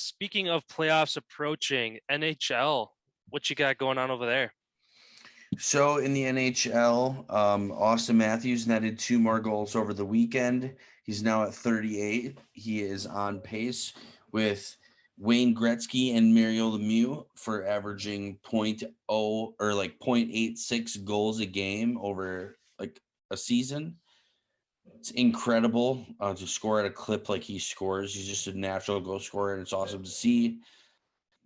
Speaking of playoffs approaching, NHL, what you got going on over there? So in the NHL, Austin Matthews netted 2 more goals over the weekend. He's now at 38. He is on pace with Wayne Gretzky and Mario Lemieux for averaging point 0.86 goals a game over like a season. It's incredible to score at a clip like he scores. He's just a natural goal scorer, and it's awesome to see.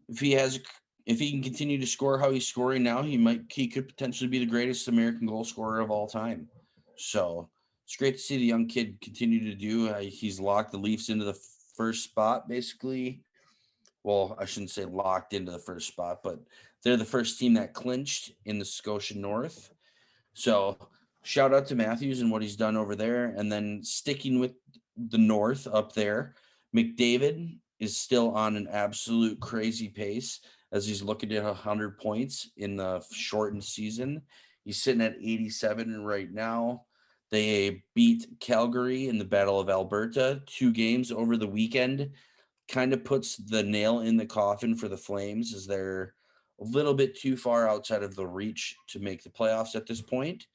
If he has if he can continue to score how he's scoring now, he could potentially be the greatest American goal scorer of all time. So it's great to see the young kid continue to do. He's locked the Leafs into the first spot, basically. Well, I shouldn't say locked into the first spot, but they're the first team that clinched in the Scotia North. So shout out to Matthews and what he's done over there. And then sticking with the North up there, McDavid is still on an absolute crazy pace as he's looking at 100 points in the shortened season. He's sitting at 87 right now. They beat Calgary in the Battle of Alberta 2 games over the weekend. Kind of puts the nail in the coffin for the Flames as they're a little bit too far outside of the reach to make the playoffs at this point.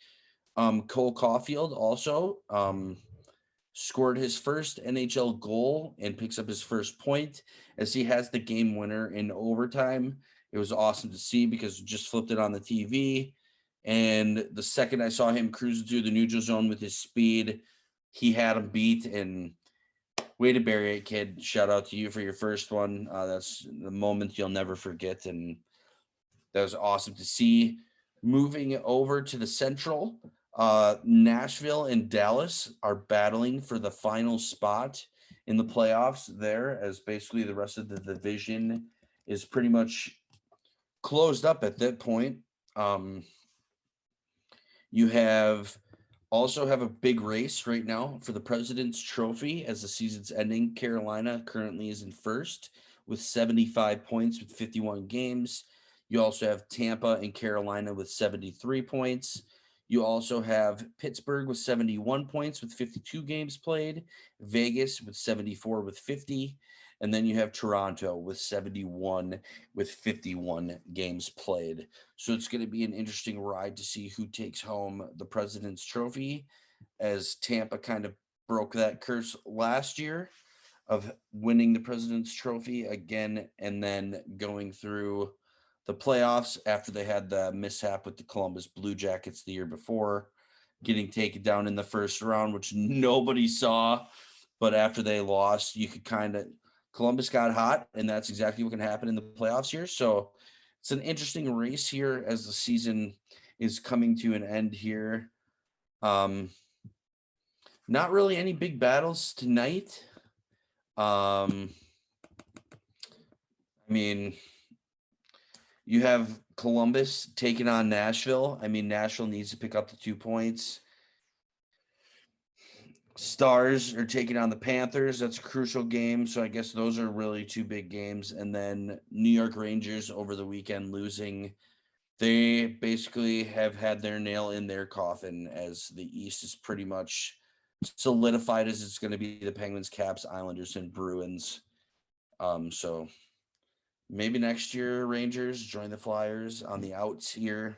Cole Caulfield also scored his first NHL goal and picks up his first point as he has the game winner in overtime. It was awesome to see because just flipped it on the TV. And the second I saw him cruising through the neutral zone with his speed, he had him beat. And way to bury it, kid. Shout out to you for your first one. That's the moment you'll never forget. And that was awesome to see. Moving over to the Central, Nashville and Dallas are battling for the final spot in the playoffs there, as basically the rest of the division is pretty much closed up at that point. You have a big race right now for the President's Trophy as the season's ending. Carolina currently is in first with 75 points with 51 games. You also have Tampa and Carolina with 73 points. You also have Pittsburgh with 71 points with 52 games played, Vegas with 74 with 50, and then you have Toronto with 71 with 51 games played. So it's going to be an interesting ride to see who takes home the President's Trophy, as Tampa kind of broke that curse last year of winning the President's Trophy again and then going through the playoffs after they had the mishap with the Columbus Blue Jackets the year before, getting taken down in the first round, which nobody saw. But after they lost, you could kind of Columbus got hot, and that's exactly what can happen in the playoffs here. So it's an interesting race here as the season is coming to an end here. Not really any big battles tonight. I mean, you have Columbus taking on Nashville. I mean, Nashville needs to pick up the 2 points. Stars are taking on the Panthers. That's a crucial game. So I guess those are really 2 big games. And then New York Rangers over the weekend losing. They basically have had their nail in their coffin as the East is pretty much solidified as it's going to be the Penguins, Caps, Islanders, and Bruins. So maybe next year Rangers join the Flyers on the outs here.